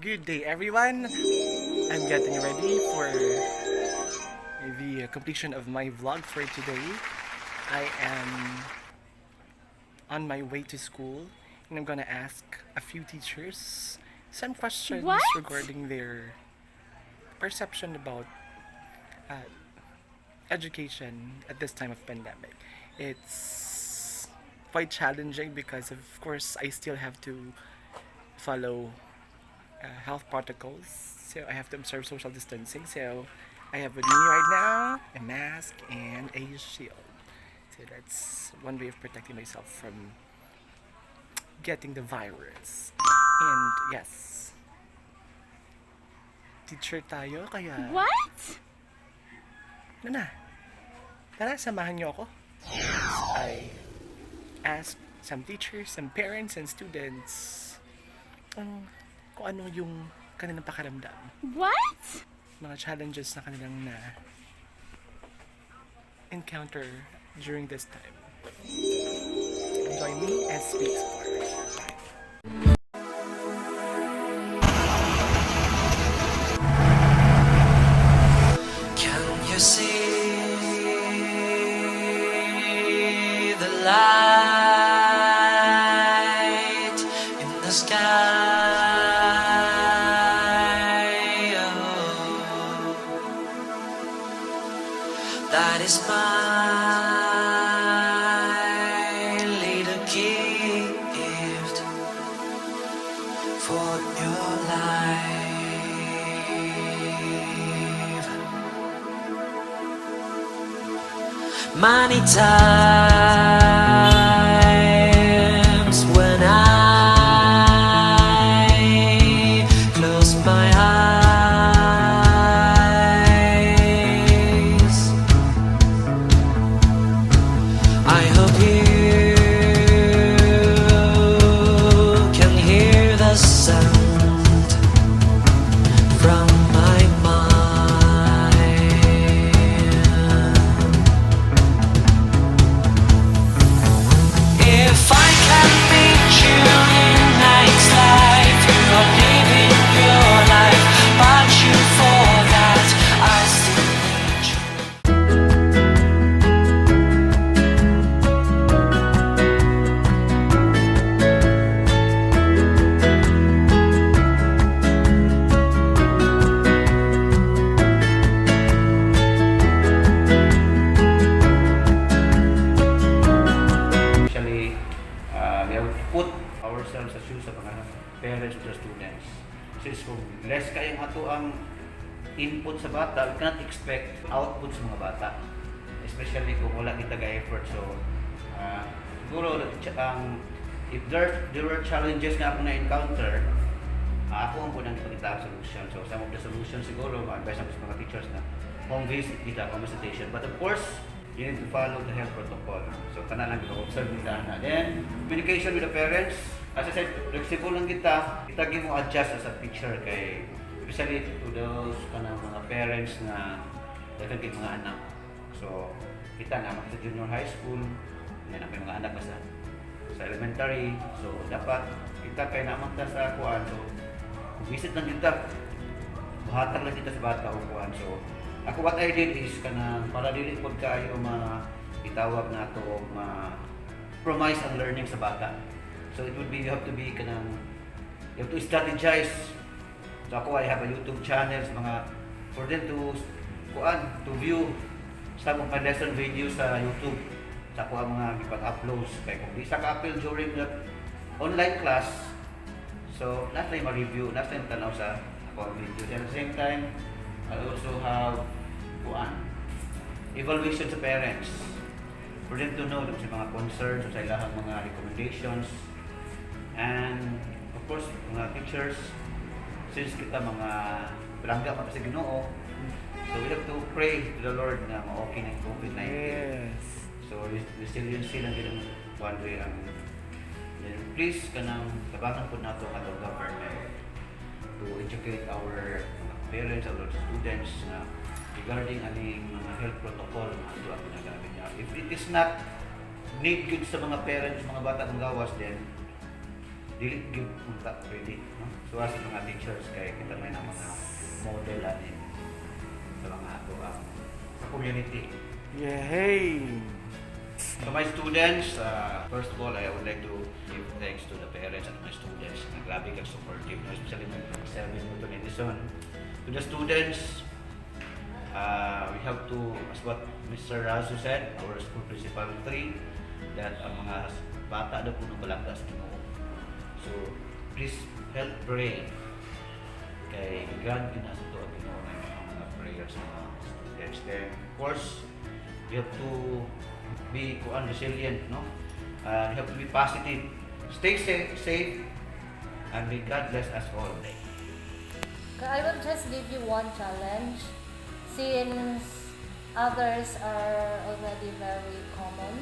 Good day, everyone. I'm getting ready for the completion of my vlog for today. I am on my way to school and I'm gonna ask a few teachers some questions What? regarding their perception about uh, education at this time of pandemic. It's quite challenging because, of course, I still have to follow health protocols. So I have to observe social distancing. So I have with me right now a mask and a shield. So that's one way of protecting myself from getting the virus. And yes, teacher tayo kaya What? ano na, tara samahan niyo ako. I asked some teachers, some parents, and students kung ano yung kanilang pakaramdam. What? Mga challenges na kanilang na encounter during this time. Join me as we explore. Can you see the light in the sky? Oh, that is my little gift for your life. Many times when I close my eyes, I hope you can hear the sound from my mind. If I can meet you in next life, you are living your life, but you forgot I still need you. Actually, we have to put ourselves sa shoes sa mga parents to the students. Since kung less kayong ato ang input sa bata, we cannot expect output sa mga bata. Especially kung wala kita ga-effort. So, siguro, if there were challenges na ako na-encounter, ako ang punang ipakita ang solution. So, some of the solutions siguro, ma-advise namin sa mga teachers na home visit kita, home visitation. But of course, you need to follow the health protocol. So, kana lang kita, observe nila na. Then, communication with the parents. As I said, flexible lang kita give mo adjust as a teacher kay, especially to those kanang mga parents na dagang mga anak. So, kita naman sa junior high school, yan ang mga anak sa elementary. So, dapat kita kay naman ta sa kuan. So, visit lang kita. Buhatag lang kita sa bata o kuan. So, ako what I did is kanang para dili pod kayo itawag nato og promise ang learning sa bata. So it would be you have to strategize. So ako I have a YouTube channel mga for them to view some of my lesson videos sa YouTube. Sa ako ang mga gipag-uploads kay kung di sa ka-upload during the online class. So last time ma-review, last time tanaw sa ako ang video. At the same time I also have evaluation sa parents for them to know sa mga concerns sa ilahang mga recommendations, and of course mga teachers, since kita mga palangga pa sa Ginoo, so we have to pray to the Lord na ma-okay ng COVID-19. Yes. So resiliency lang din ang one way ang please kanang tabangan po nato ang atong government to educate our parents, our students na regarding aning mga health protocol na ato ang ginagamit niya. If it is not need good sa mga parents, mga bata ng gawas, then dili give unta credit, no? So as mga teachers kay kita may na mga model ani sa mga ato sa community. Yay! So my students, first of all, I would like to give thanks to the parents and my students na grabe kang supportive, no? Especially my service mo to Edison. To the students, we have to, as what Mr. Razu said, our school principal 3, that ang mga bata daw puno balangga sa Ginoo. So, please help pray kay grant ginaasa to ang Ginoo ng mga prayers sa mga students. Then, of course, we have to be resilient, no? We have to be positive. Stay safe, and may God bless us all. I will just give you one challenge since others are already very common.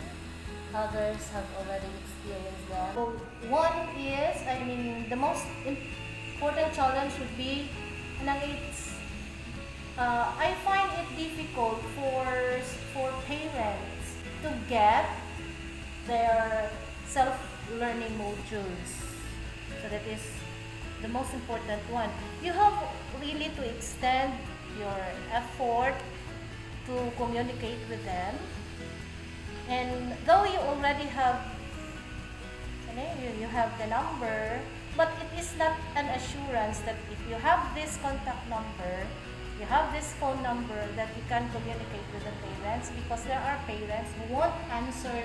Others have already experienced that. So one is, the most important challenge would be, I find it difficult for parents to get their self-learning modules. So that is the most important one. You have really to extend your effort to communicate with them. And though you already have, you have the number, but it is not an assurance that if you have this contact number, you have this phone number, that you can communicate with the parents, because there are parents who won't answer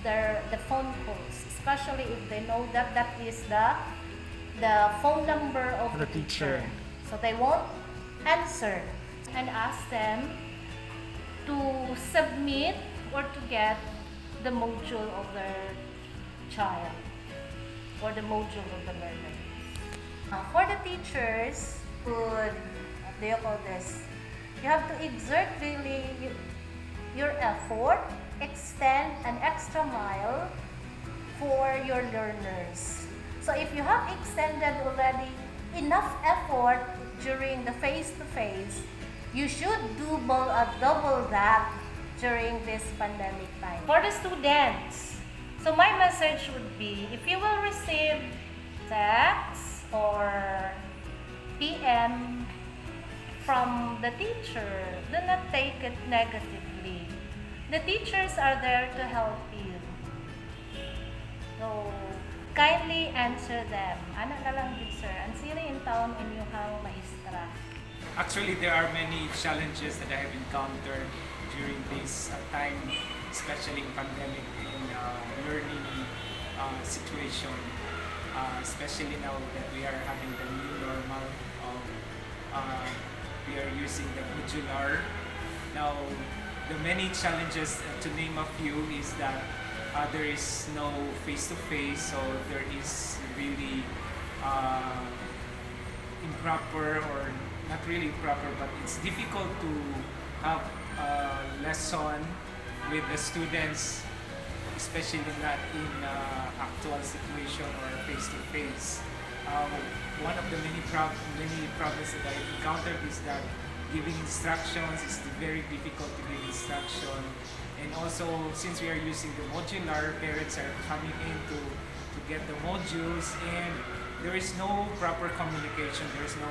the phone calls, especially if they know that that is the phone number of the teacher. So they won't answer, and ask them to submit or to get the module of their child or the module of the learner. For the teachers, what do you call this? You have to exert really your effort, extend an extra mile for your learners. So if you have extended already enough effort during the face-to-face, you should double that during this pandemic time. For the students, so my message would be, if you will receive text or PM from the teacher, do not take it negatively. The teachers are there to help you. So, kindly answer them. Ano na lang din, sir? Ang siri in town inyong maestra. Actually, there are many challenges that I have encountered during this time, especially in pandemic and learning situation, especially now that we are having the new normal of we are using the modular. Now, the many challenges, to name a few, is that there is no face-to-face, so there is really improper, or not really improper, but it's difficult to have a lesson with the students, especially not in actual situation or face-to-face. One of the many problems that I encountered is that giving instructions is very difficult to give instruction. And also, since we are using the modular, parents are coming in to get the modules, and there is no proper communication, there is no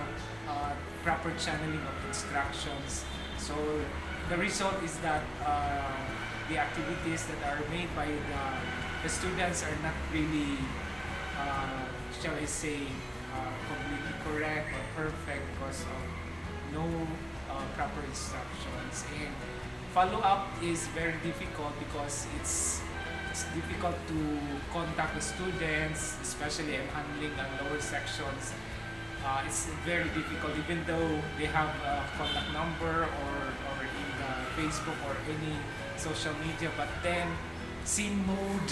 proper channeling of instructions. So the result is that the activities that are made by the students are not really, shall I say, completely correct or perfect because of no proper instructions. And follow-up is very difficult because it's difficult to contact the students, especially I'm handling lower sections. It's very difficult, even though they have a contact number or in Facebook or any social media, but then scene mode.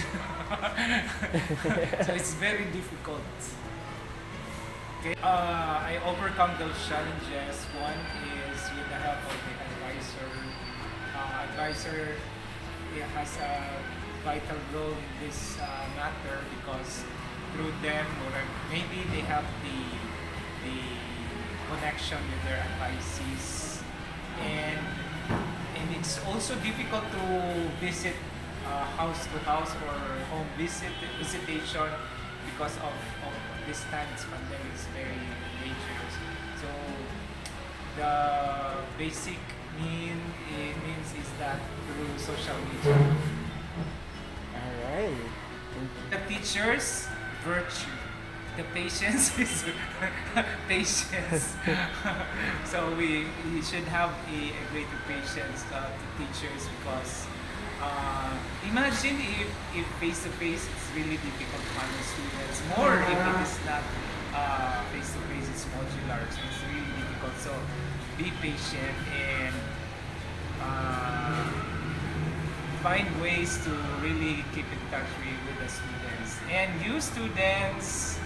So it's very difficult. Okay. I overcome those challenges. One is with the help of the advisor. Advisor has a vital role in this matter because through them, or maybe they have the connection with their advisees, and it's also difficult to visit house to house or home visitation because of this time's pandemic is very dangerous. So the basic means is that through social media. Alright. The teachers, virtue. The patience is patience. So we should have a greater patience to teachers because imagine if face to face it's really difficult to handle students. More if it is not face to face, it's modular, so it's really difficult. So be patient and find ways to really keep in touch with the students. And you students,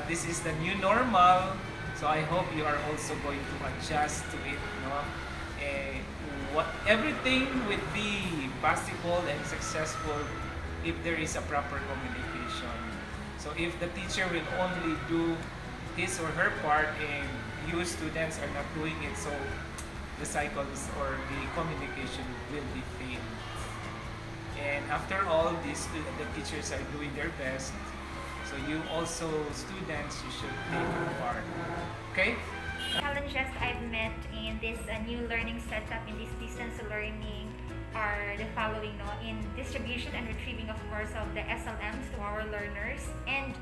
this is the new normal. So I hope you are also going to adjust to it. Everything will be possible and successful if there is a proper communication. So if the teacher will only do his or her part and you students are not doing it, so the cycles or the communication will be failed. And after all, the teachers are doing their best. So you also, students, you should take your part. Okay? Challenges I've met in this new learning setup, in this distance learning, are the following: in distribution and retrieving, of course, of the SLMs to our learners, and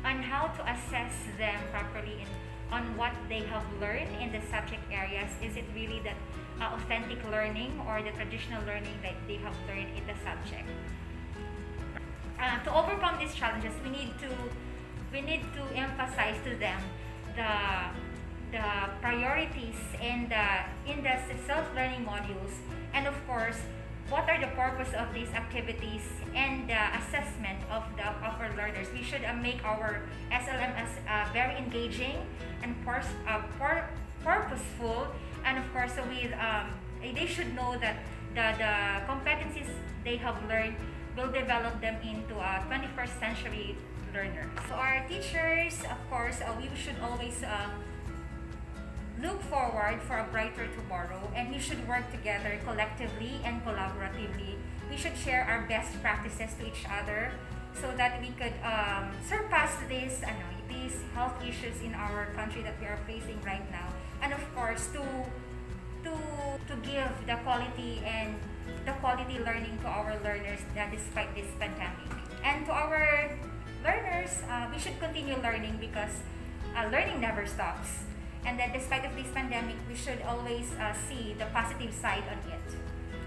on how to assess them properly on what they have learned in the subject areas. Is it really that authentic learning or the traditional learning that they have learned in the subject? To overcome these challenges, we need to emphasize to them the priorities in the self-learning modules, and of course what are the purpose of these activities and the assessment of our learners. We should make our SLM as very engaging and purposeful, and of course they should know that the competencies they have learned will develop them into a 21st century learner. So our teachers, of course, we should always look forward for a brighter tomorrow, and we should work together collectively and collaboratively. We should share our best practices to each other so that we could surpass these health issues in our country that we are facing right now, and of course to give the quality learning to our learners despite this pandemic. And to our learners, we should continue learning because learning never stops. And that despite of this pandemic, we should always see the positive side on it.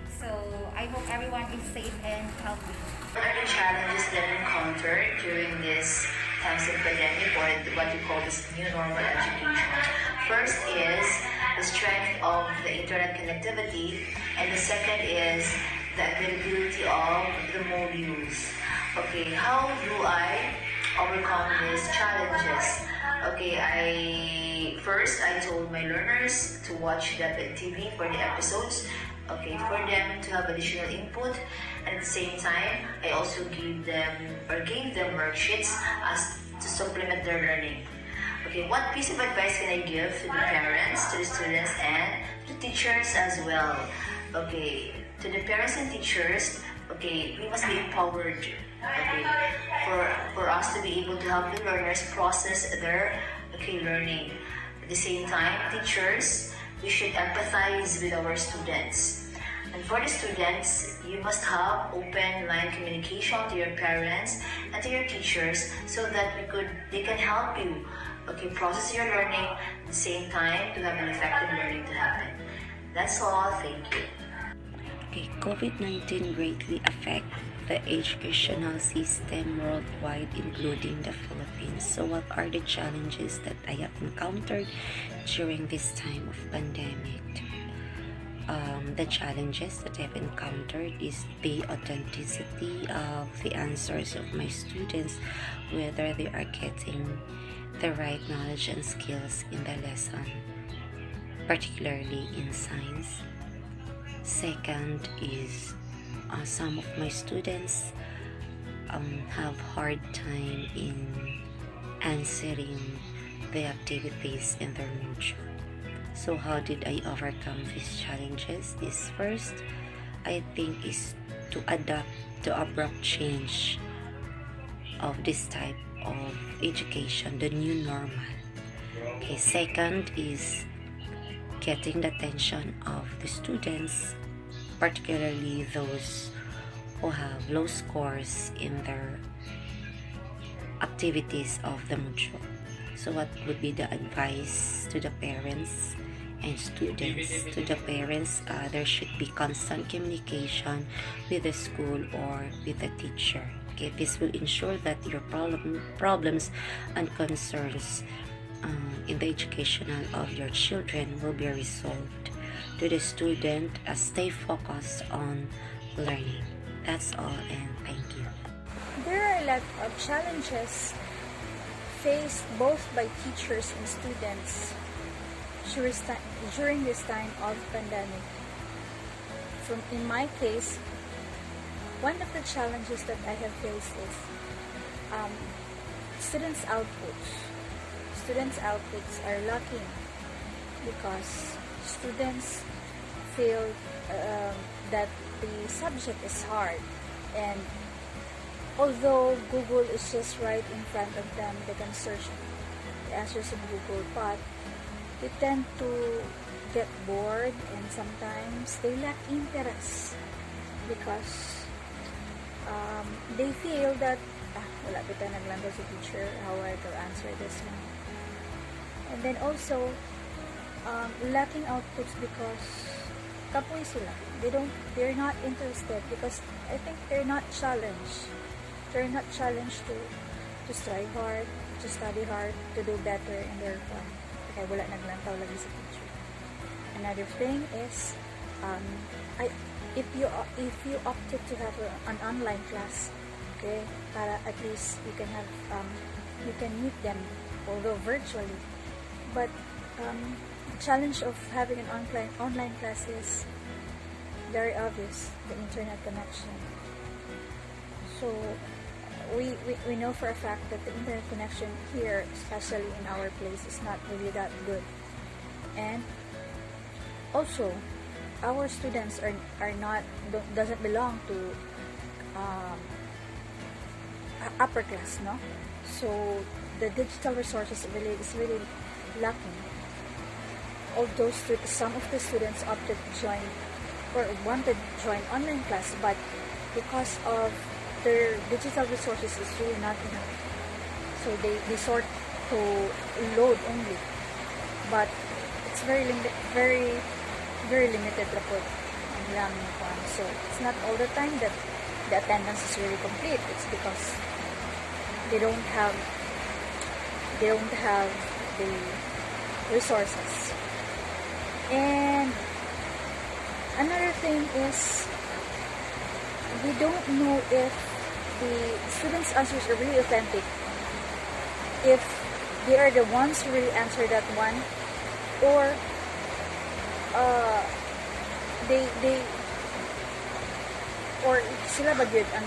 So I hope everyone is safe and healthy. What are the challenges that you encountered during this times of pandemic, or what you call this new normal education? First is the strength of the internet connectivity, and the second is the availability of the modules. Okay, how do I overcome these challenges? Okay, I told my learners to watch the TV for the episodes, okay, for them to have additional input, and at the same time, I also gave them worksheets as to supplement their learning. Okay, what piece of advice can I give to the parents, to the students, and to teachers as well? Okay, to the parents and teachers, okay, we must be empowered, okay, for us to be able to help the learners process their learning. At the same time, teachers, we should empathize with our students. And for the students, you must have open line communication to your parents and to your teachers so that they can help you, okay, process your learning at the same time to have an effective learning to happen. That's all. Thank you. Okay, COVID-19 greatly affect the educational system worldwide, including the Philippines. So what are the challenges that I have encountered during this time of pandemic? The challenges that I've encountered is the authenticity of the answers of my students, whether they are getting the right knowledge and skills in the lesson, particularly in science. Second is some of my students have hard time in answering the activities in their module. So how did I overcome these challenges? This first, I think, is to adapt to abrupt change of this type of education, the new normal. Okay, second is getting the attention of the students, particularly those who have low scores in their activities of the module. So what would be the advice to the parents and students? To the parents, there should be constant communication with the school or with the teacher. Okay, this will ensure that your problems and concerns in the educational of your children will be resolved. To the student, stay focused on learning. That's all, and thank you. There are a lot of challenges faced both by teachers and students during this time of pandemic. In my case, one of the challenges that I have faced is students' outputs. Students' outputs are lacking because students feel that the subject is hard, and although Google is just right in front of them, they can search the answers in Google, but they tend to get bored and sometimes they lack interest because they feel that wala kita naglanda sa teacher, how I will answer this one. And then also lacking outputs because kapoy sila. They're not interested because I think they're not challenged. They're not challenged to strive hard, to study hard, to do better in their fun. Kaya wala naglantaw lagi sa teacher. Another thing is if you opted to have an online class, okay, para at least you can have you can meet them, although virtually. But the challenge of having an online class is very obvious, the internet connection. So we know for a fact that the internet connection here, especially in our place, is not really that good. And also, our students doesn't belong to upper class, no? So the digital resources is really lacking. Although some of the students opted to join or wanted to join online class, but because of their digital resources is really not enough, so they resort to load only. But it's very limited report ang ilang kuan. So it's not all the time that the attendance is really complete. It's because they don't have the resources. And another thing is we don't know if the students' answers are really authentic, if they are the ones who really answer that one, or or sila ba gyud ang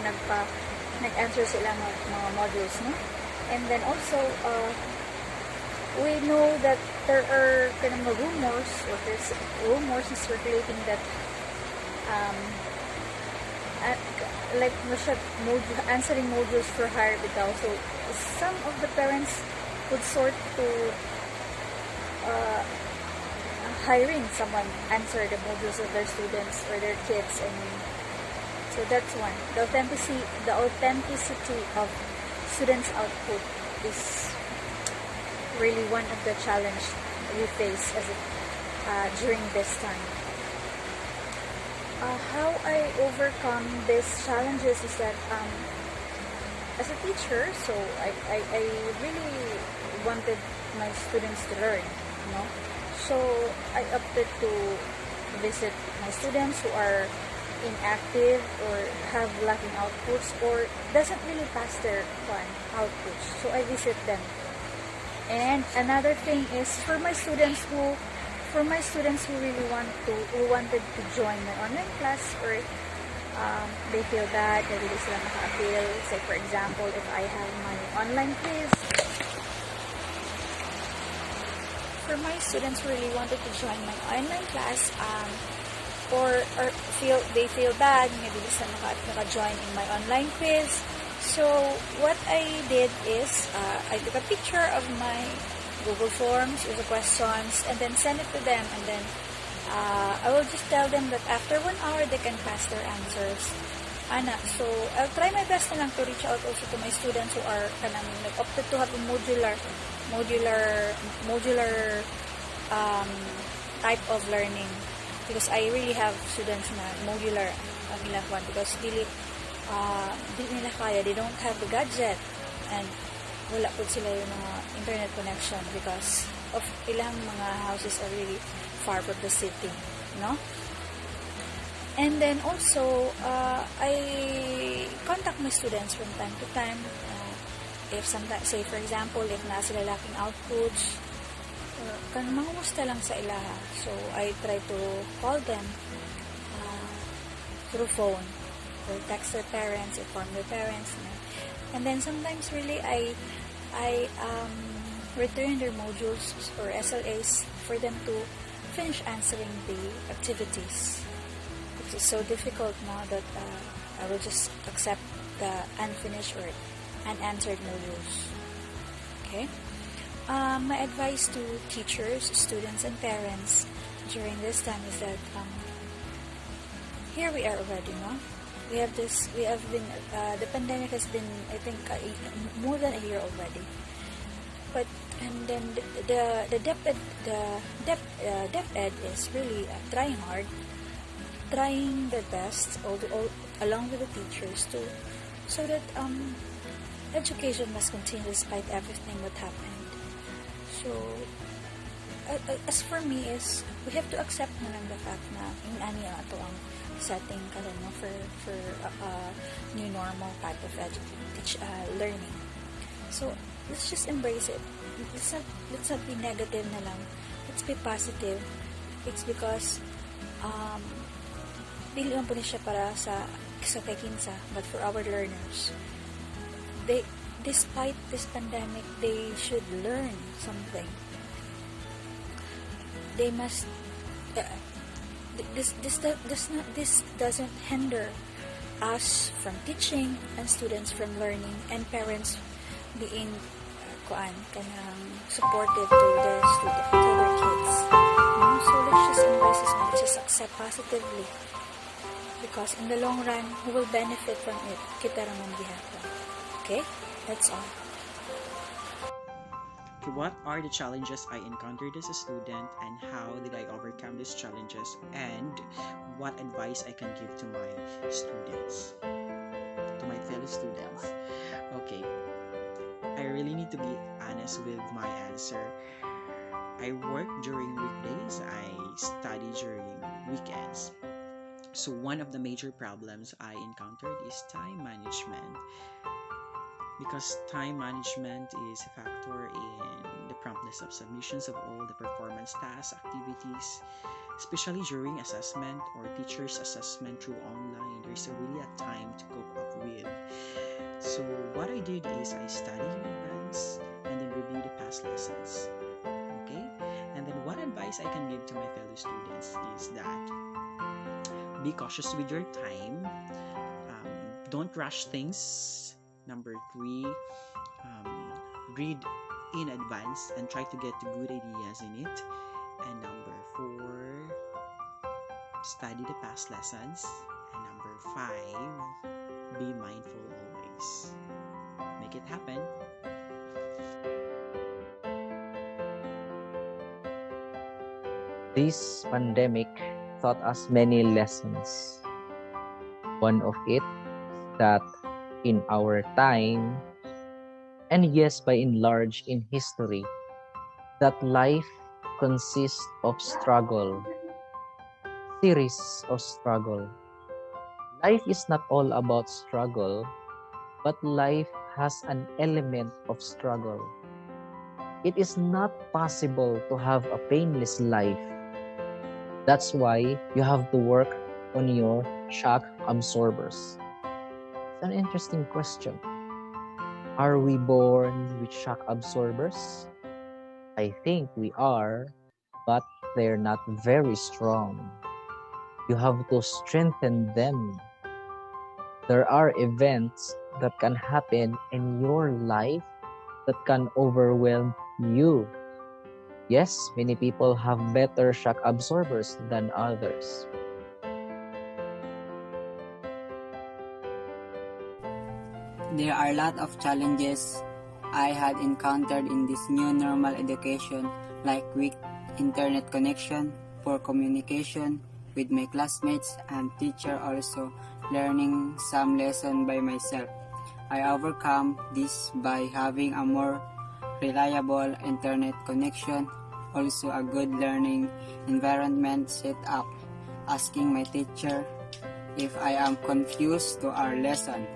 nag-answer sila ng mga modules, no? And then also we know that there are kind of rumors, or there's rumors circulating that like answering modules for higher bitaw. So some of the parents would sort to hiring someone answer the modules of their students or their kids. And so that's one. The authenticity of students' output is really one of the challenges we face during this time. How I overcome these challenges is that as a teacher, so I really wanted my students to learn, you know. So I opted to visit my students who are inactive or have lacking outputs or doesn't really pass their outputs. So I visit them. And another thing is for my students who really wanted to join my online class, or they feel bad, they really sila maka-appeal. Say for example, if I have my online quiz, for my students who really wanted to join my online class, or feel bad, maybe sa naka-join in my online quiz. So what I did is I took a picture of my Google Forms with the questions and then send it to them, and then I will just tell them that after 1 hour they can pass their answers. So I'll try my best na lang to reach out also to my students who are opted to have a modular type of learning, because I really have students na modular ang ilang one, because dili nila kaya, they don't have the gadget, and wala po sila yung mga internet connection because of ilang mga houses are really far from the city, no? And then also, I contact my students from time to time. If sometimes, say for example, if na sila lacking outputs, kan mangumusta lang sa ilaha. So, I try to call them through phone, or text their parents, inform their parents. And then sometimes really I return their modules or SLAs for them to finish answering the activities. It is so difficult now that I will just accept the unfinished or unanswered modules. Okay? My advice to teachers, students, and parents during this time is that here we are already, no? We have been, the pandemic has been, I think, more than a year already. But, and then the deaf ed is really trying hard, trying their best, along with the teachers too, so that education must continue despite everything that happened. So, as for me is, we have to accept na lang the fact na ani ato ang setting for new normal type of learning. So, let's just embrace it. Let's not be negative na lang. Let's be positive. It's because dili man po siya para sa kay kinsa, but for our learners. Despite this pandemic, they should learn something. They must. This doesn't hinder us from teaching and students from learning and parents being supportive to their students, to their kids. So let's just embrace this and let's just accept positively, because in the long run, who will benefit from it? Kita ramang gihapon. Okay, that's all. What are the challenges I encountered as a student, and how did I overcome these challenges, and what advice I can give to my students, to my fellow students? Okay, I really need to be honest with my answer. I work during weekdays, I study during weekends. So one of the major problems I encountered is time management, because time management is a factor in the promptness of submissions of all the performance tasks, activities, especially during assessment or teacher's assessment through online. There's really a time to cope up with. So what I did is I studied in advance and then review the past lessons. Okay? And then what advice I can give to my fellow students is that be cautious with your time. Don't rush things. Number 3, read in advance and try to get good ideas in it. And number 4, study the past lessons. And number 5, be mindful always. Make it happen. This pandemic taught us many lessons. One of it that in our time, and yes, by and large in history, that life consists of struggle, series of struggle. Life is not all about struggle, but life has an element of struggle. It is not possible to have a painless life. That's why you have to work on your shock absorbers. It's an interesting question. Are we born with shock absorbers? I think we are, but they're not very strong. You have to strengthen them. There are events that can happen in your life that can overwhelm you. Yes, many people have better shock absorbers than others. There are a lot of challenges I had encountered in this new normal education, like weak internet connection, poor communication with my classmates and teacher, also learning some lesson by myself. I overcome this by having a more reliable internet connection, also a good learning environment set up, asking my teacher if I am confused to our lesson.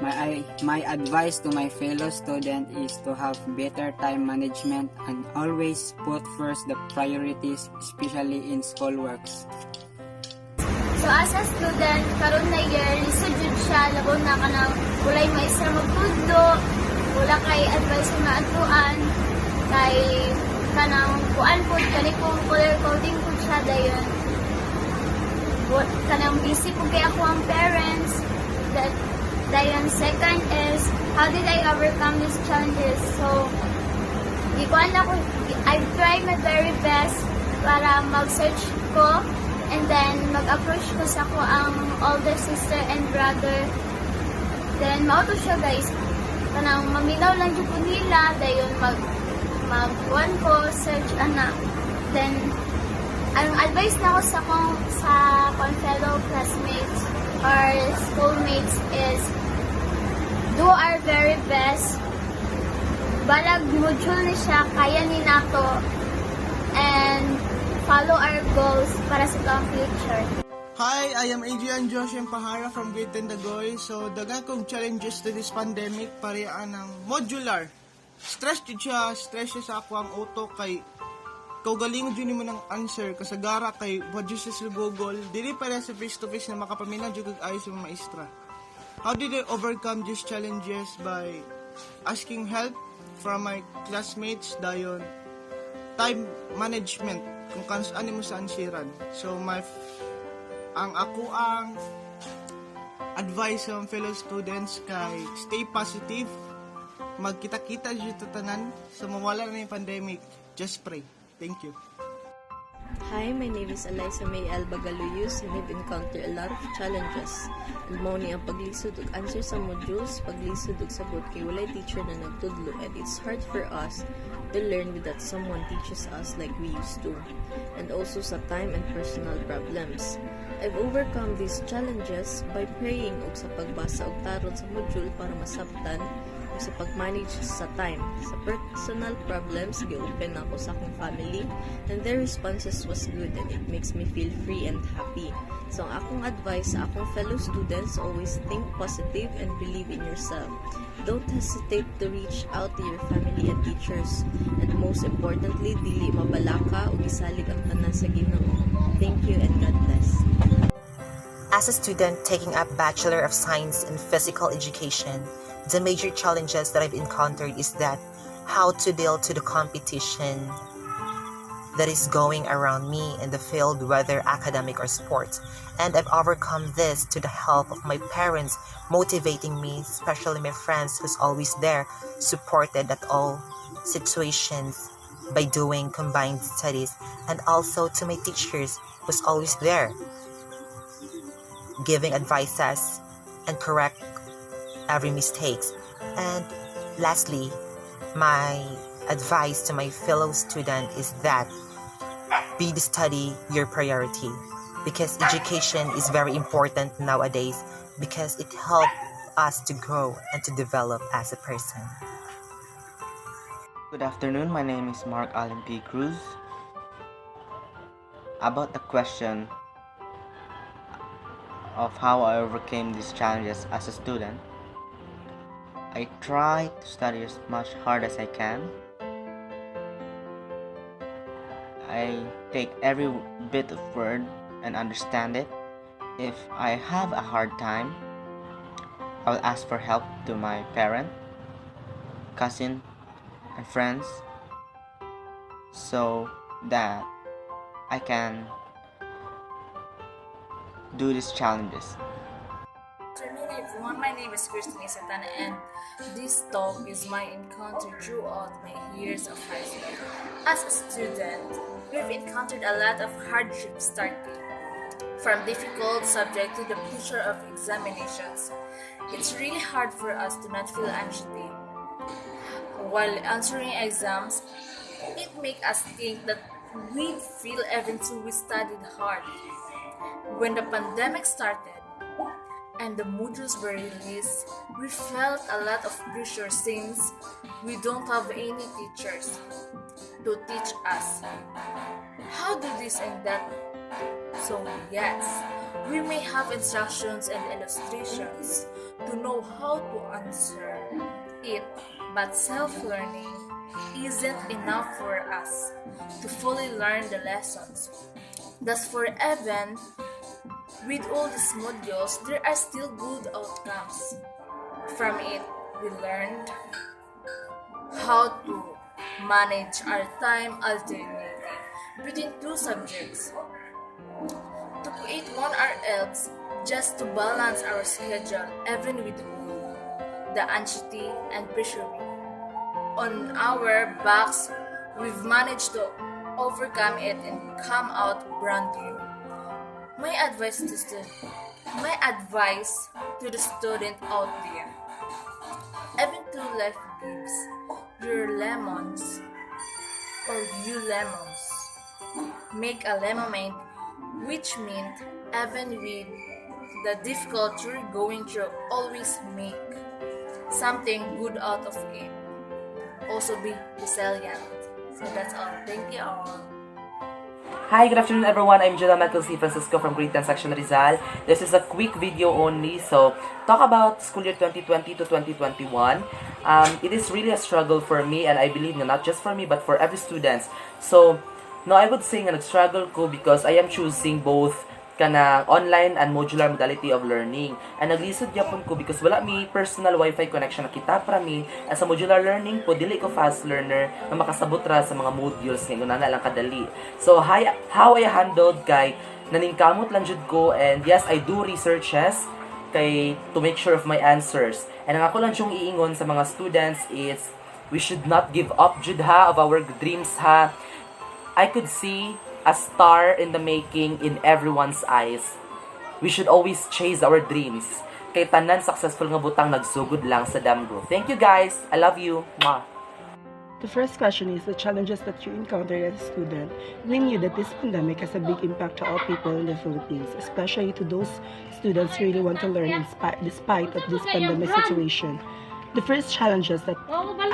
My advice to my fellow student is to have better time management and always put first the priorities, especially in schoolworks. So as a student, karon na year, lisod jud siya, labaw na ka na walay maestra magtudlo, wala kay advice na atuan, kay kanang kuan po, kani kong color coding po siya dayon. Kanang busy po kay ako ang parents, that dayon second is, how did I overcome these challenges? So, I've tried my very best para mag-search ko and then mag-approach ko sa ko ang older sister and brother. Then, mauto siya guys. Kanang maminaw lang dyan po nila. Dayon, mag-one ko, search ana. Then, ang advice na ko sa fellow classmates or schoolmates is do our very best. Balag module ni siya, kaya ni nato, and follow our goals para sa itong future. Hi, I am Adrian Joshua Pahara from Grade 10 Dagoy. So, dagan kong challenges to this pandemic, pariyaan ng modular. Stress siya sa ako ang auto kay kaugalingon dyan mo ng answer kasagara kay wadyo sa Google. Dili para sa face-to-face na makapamina dyan kag ayos yung maestra. How did I overcome these challenges? By asking help from my classmates dayon time management kung ano mo sa ansiran. So ang advice sa fellow students kay stay positive, magkita-kita jud tanan sa mawala na yung pandemic. Just pray. Thank you. Hi, my name is Eliza May Alba Galuyos and I've encountered a lot of challenges. And mao ni ang paglisod ug answer sa modules, paglisod ug sabot kay walay teacher na nagtudlo, and it's hard for us to learn without someone teaches us like we used to. And also sa time and personal problems. I've overcome these challenges by praying ug sa pagbasa og tarot sa module para masabtan ug sa pag-manage sa time. Sa personal problems, gi-open ako sa akong family and their responses was good and it makes me feel free and happy. So ang akong advice sa akong fellow students, always think positive and believe in yourself. Don't hesitate to reach out to your family and teachers. And most importantly, dili mabalaka o gisalig ang tanan sa Ginoo. Thank you and God bless. As a student taking up Bachelor of Science in Physical Education, the major challenges that I've encountered is that how to deal to the competition that is going around me in the field, whether academic or sports. And I've overcome this to the help of my parents motivating me, especially my friends who's always there, supported at all situations by doing combined studies, and also to my teachers who's always there, giving advices and correct every mistakes. And lastly, my advice to my fellow student is that be the study your priority, because education is very important nowadays because it helps us to grow and to develop as a person. Good afternoon, my name is Mark Allen P. Cruz. About the question of how I overcame these challenges as a student, I try to study as much hard as I can. I take every bit of word and understand it. If I have a hard time, I will ask for help to my parent, cousin, and friends so that I can do these challenges. Good afternoon, everyone. My name is Christine Satan, and this talk is my encounter throughout my years of high school. As a student, we've encountered a lot of hardships starting from difficult subject to the pressure of examinations. It's really hard for us to not feel anxiety while answering exams. It makes us think that we feel even though we studied hard. When the pandemic started and the modules were released, we felt a lot of pressure since we don't have any teachers to teach us how do this and that. So yes, we may have instructions and illustrations to know how to answer it, but self-learning isn't enough for us to fully learn the lessons. Thus, for even with all these modules, there are still good outcomes. From it, we learned how to manage our time alternating between two subjects, to create 1 hour else just to balance our schedule even with the anxiety and pressure on our backs. We've managed to overcome it and come out brand new. My advice to the student out there: even to life gives your lemons or you lemons, make a lemonade, which means even with the difficult you're going through, always make something good out of it. Also be resilient. So that's all. Thank you all. Hi, good afternoon everyone. I'm Judah Michael C. Francisco from Grade 10 Section Rizal. This is a quick video only. So, talk about school year 2020 to 2021. It is really a struggle for me, and I believe not just for me but for every student. So, no, I would say nga nag-struggle ko because I am choosing both kana online and modular modality of learning. And naglisod yapon ko because wala mi personal wifi connection na kita para mi. And sa modular learning po, dili ko fast learner na makasabot ra sa mga modules ngayon na lang kadali. So, how I handled kay naningkamot lang jud ko, and yes, I do researches kay to make sure of my answers. And ang ako lang siyang iingon sa mga students is we should not give up jud ha of our dreams ha. I could see a star in the making in everyone's eyes. We should always chase our dreams. Kay tanan successful nga butang nagsugod lang sa damgo. Thank you guys. I love you. Mwah. The first question is the challenges that you encountered as a student. We knew that this pandemic has a big impact to all people in the Philippines, especially to those students who really want to learn despite of this pandemic situation. The first challenges that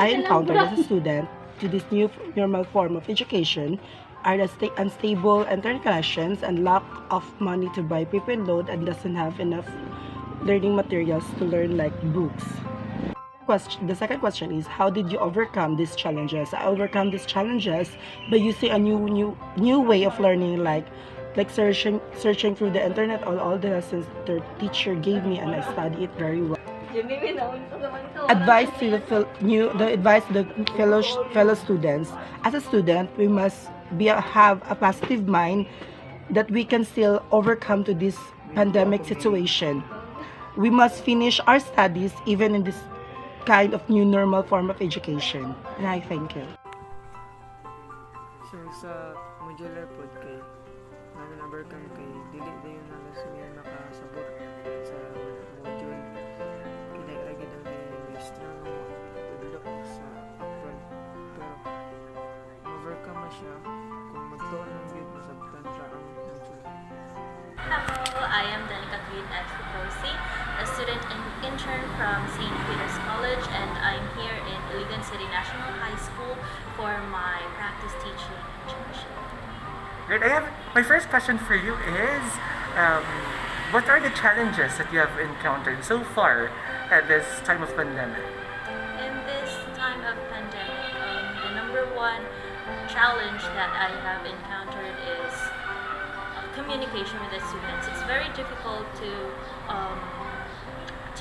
I encountered as a student to this new normal form of education are the unstable internet connections and lack of money to buy prepaid load and doesn't have enough learning materials to learn like books. The second question is, how did you overcome these challenges? I overcome these challenges by using a new way of learning, like searching through the internet all the lessons the teacher gave me, and I study it very well. Advice to the fellow students: as a student, we must have a positive mind that we can still overcome to this pandemic situation. We must finish our studies even in this kind of new normal form of education. And I thank you. So sa modular pod kay overcome kay dili dayon na siya makasabot sa module kinay lagi daw may strong tudlo sa upfront, pero overcome na siya kung magtuon ng yun masabtan siya ang module. Hello, I am Danica Tweed Advocacy, a student and intern from St. Peter's College, and I'm here in Iligan City National High School for my practice teaching internship. Great. My first question for you is, what are the challenges that you have encountered so far at this time of pandemic? In this time of pandemic, the number one challenge that I have encountered is communication with the students. It's very difficult to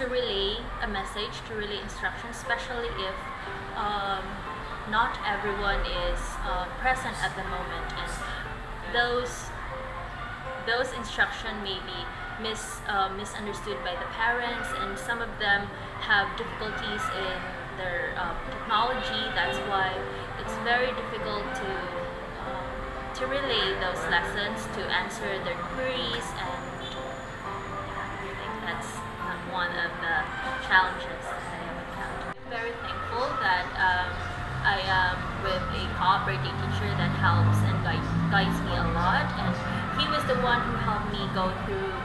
relay a message, to relay instructions, especially if not everyone is present at the moment, and those instruction may be misunderstood by the parents, and some of them have difficulties in their technology. That's why it's very difficult to relay those lessons, to answer their queries, and I think that's one of the challenges that I have encountered. I'm very thankful that I am with a cooperating teacher that helps and guides me a lot, and he was the one who helped me go through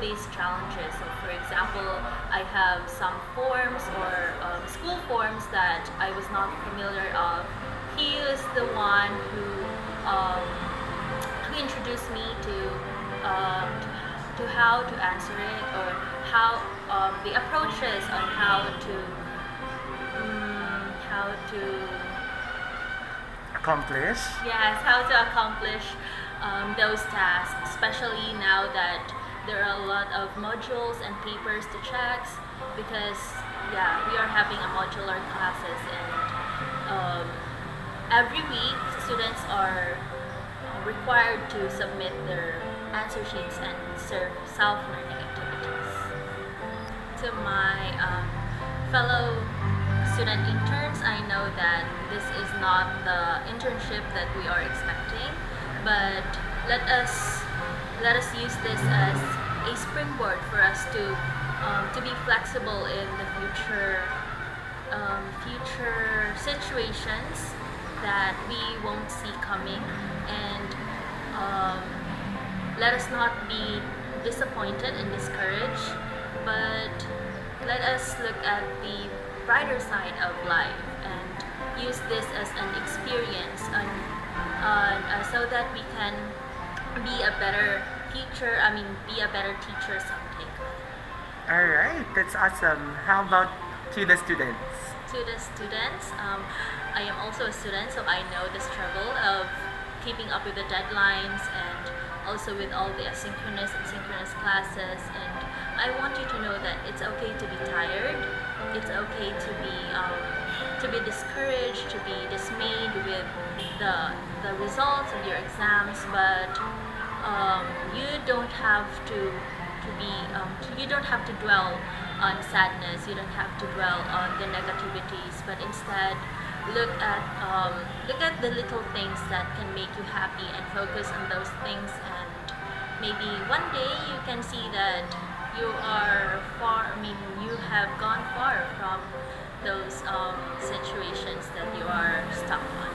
these challenges. So for example, I have some forms or school forms that I was not familiar of. He is the one who introduced me to how to answer it, or how the approaches on how to Accomplish. yes, how to accomplish those tasks, especially now that there are a lot of modules and papers to check, because yeah, we are having a modular classes, and every week students are required to submit their answer sheets and self-learning activities. To my fellow student interns, I know that this is not the internship that we are expecting, but let us use this as a springboard for us to be flexible in the future situations that we won't see coming, and let us not be disappointed and discouraged, but let us look at the brighter side of life and use this as an experience so that we can be a better teacher someday. All right, that's awesome. How about to the students? To the students, I am also a student, so I know the struggle of keeping up with the deadlines and also with all the asynchronous and synchronous classes. And I want you to know that it's okay to be tired. It's okay to be discouraged, to be dismayed with the results of your exams, but you don't have to you don't have to dwell on sadness. You don't have to dwell on the negativities, but instead look at the little things that can make you happy and focus on those things, and maybe one day you can see that you have gone far from those situations that you are stuck on.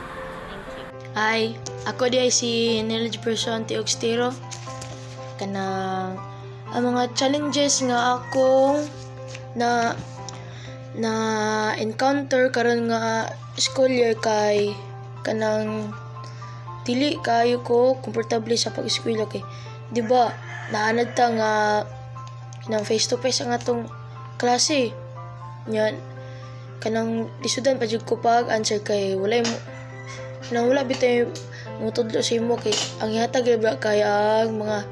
Thank you. Hi, ako di ay si knowledge person ti Ogstiro. Kanang ang mga challenges nga ako na encounter karon nga school year kay kanang dili kayo ko komportable sa pag-eskwela kay di ba naanad ta nga kanang face to face ang atong klase yan kanang lisudan pa jud ko pag answer kay wala bitay mo tudlo sa imo kay ang ihatag ba kay ang mga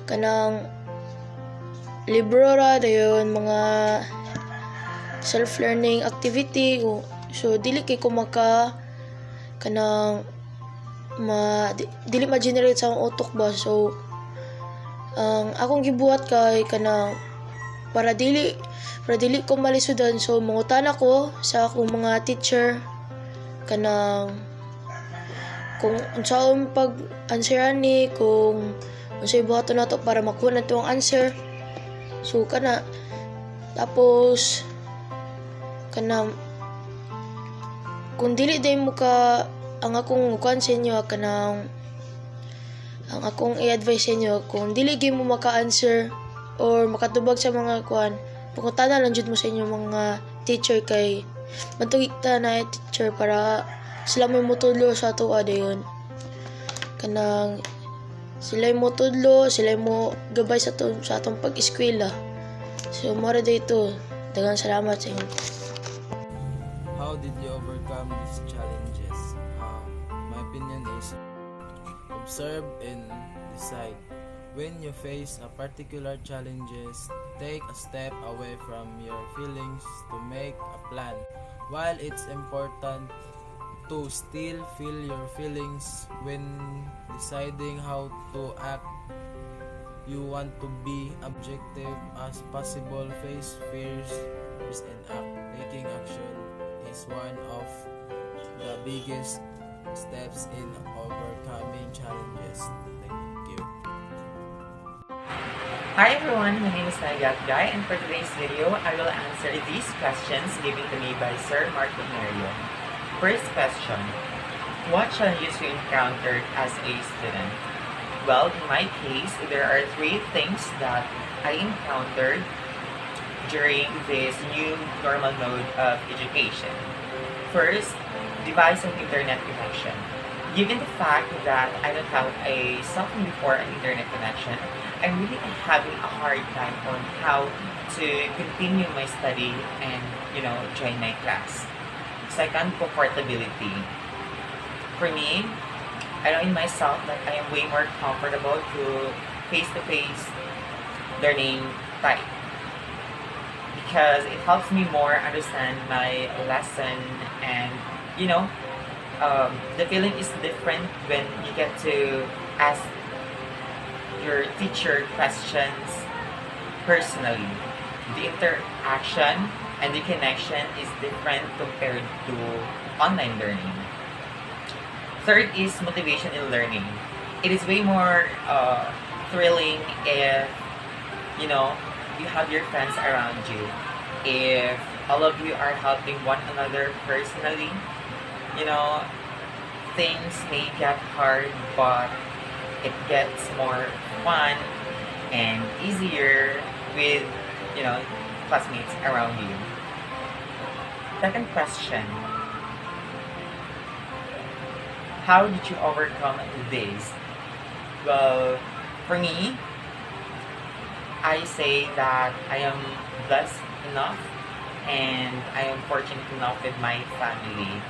kanang libro ra dayon mga self-learning activity, so dili kay ko maka kanang dili ma-generate sa akong utok ba, so ang akong gibuhat kay kanang para dili ko malisudan, so mangutan ako sa akong mga teacher kanang kung unsaon pag-answeran ni, kung unsay buhaton nato para makuha nato ang answer, so kana tapos kanang kung dili day mo ka ang akong kuan sa inyo kanang ang akong i-advise sa inyo kung dili gyud mo maka-answer or makatubag sa mga kuan pangutana lang jud mo sa inyo mga teacher kay matugita na teacher para sila may mutudlo sa ato dayon kanang sila mo tudlo, sila mo gabay sa atong pag-eskwela, so mara dito daghang salamat sa inyo. How did you overcome these challenges? My opinion is observe and decide. When you face a particular challenges, take a step away from your feelings to make a plan. While it's important to still feel your feelings when deciding how to act, You want to be objective as possible, face fears, and act. Taking action is one of the biggest steps in overcoming challenges. Thank you. Hi everyone, my name is Naigat Guy, and for today's video, I will answer these questions given to me by Sir Marco Nerio. First question, what challenges you encountered as a student? Well, in my case, there are three things that I encountered during this new normal mode of education. First, device and internet connection. Given the fact that I don't have a cell phone before an internet connection, I'm really having a hard time on how to continue my study and, join my class. Second, comfortability. For me, I know in myself that I am way more comfortable to face-to-face learning type because it helps me more understand my lesson and, the feeling is different when you get to ask your teacher questions personally. The interaction and the connection is different compared to online learning. Third is motivation in learning. It is way more thrilling if you have your friends around you. If all of you are helping one another personally, things may get hard, but it gets more fun and easier with, classmates around you. Second question, how did you overcome this? Well, for me, I say that I am blessed enough and I am fortunate enough with my family.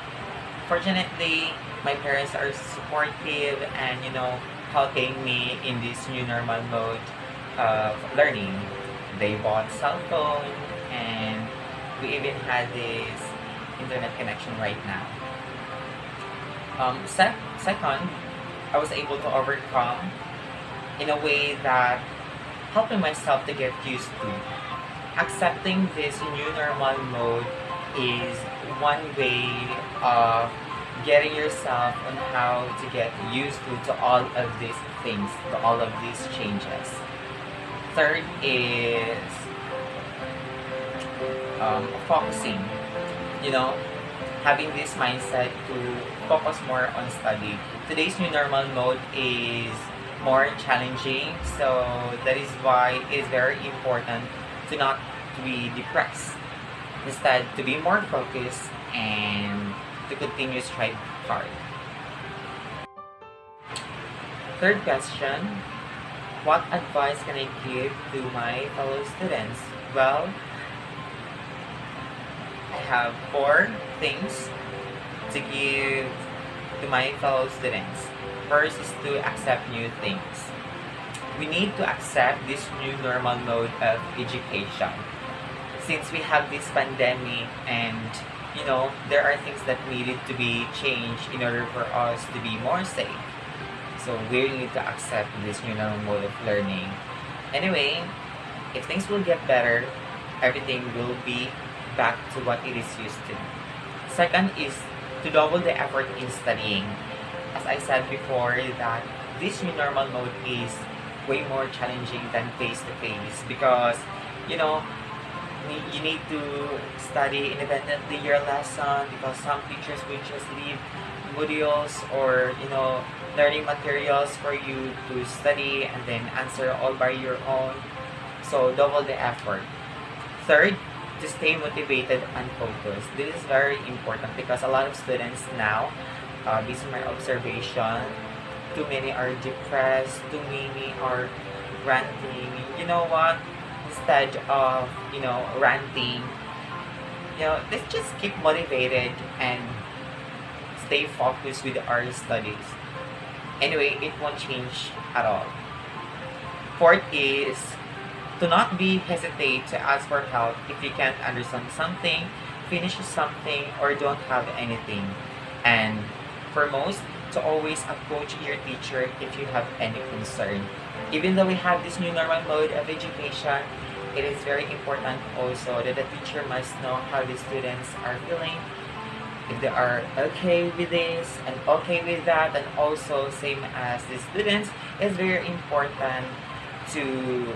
Fortunately, my parents are supportive and, helping me in this new normal mode of learning. They bought cell phone and we even had this internet connection right now. Second, I was able to overcome in a way that helping myself to get used to. Accepting this new normal mode is one way of getting yourself on how to get used to all of these things, to all of these changes. Third is focusing, having this mindset to focus more on study. Today's new normal mode is more challenging, so that is why it is very important to not to be depressed. Instead, to be more focused and to continue strive hard. Third question, what advice can I give to my fellow students? Well, I have 4 things to give to my fellow students. First is to accept new things. We need to accept this new normal mode of education. Since we have this pandemic and there are things that needed to be changed in order for us to be more safe. So we need to accept this new normal mode of learning. Anyway, if things will get better, everything will be back to what it is used to. Second is to double the effort in studying. As I said before, that this new normal mode is way more challenging than face-to-face because, you need to study independently your lesson because some teachers will just leave modules or, learning materials for you to study and then answer all by your own. So double the effort. Third, to stay motivated and focused. This is very important because a lot of students now, based on my observation, too many are depressed, too many are ranting. You know what? Instead of, ranting, let's just keep motivated and stay focused with our studies. Anyway, it won't change at all. Fourth is to not be hesitate to ask for help if you can't understand something, finish something, or don't have anything. And for most, to always approach your teacher if you have any concern. Even though we have this new normal mode of education, it is very important also that the teacher must know how the students are feeling, if they are okay with this and okay with that, and also same as the students, it's very important to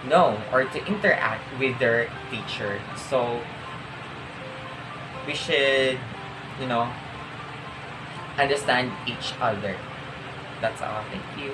know or to interact with their teacher. So we should, understand each other. That's all. Thank you.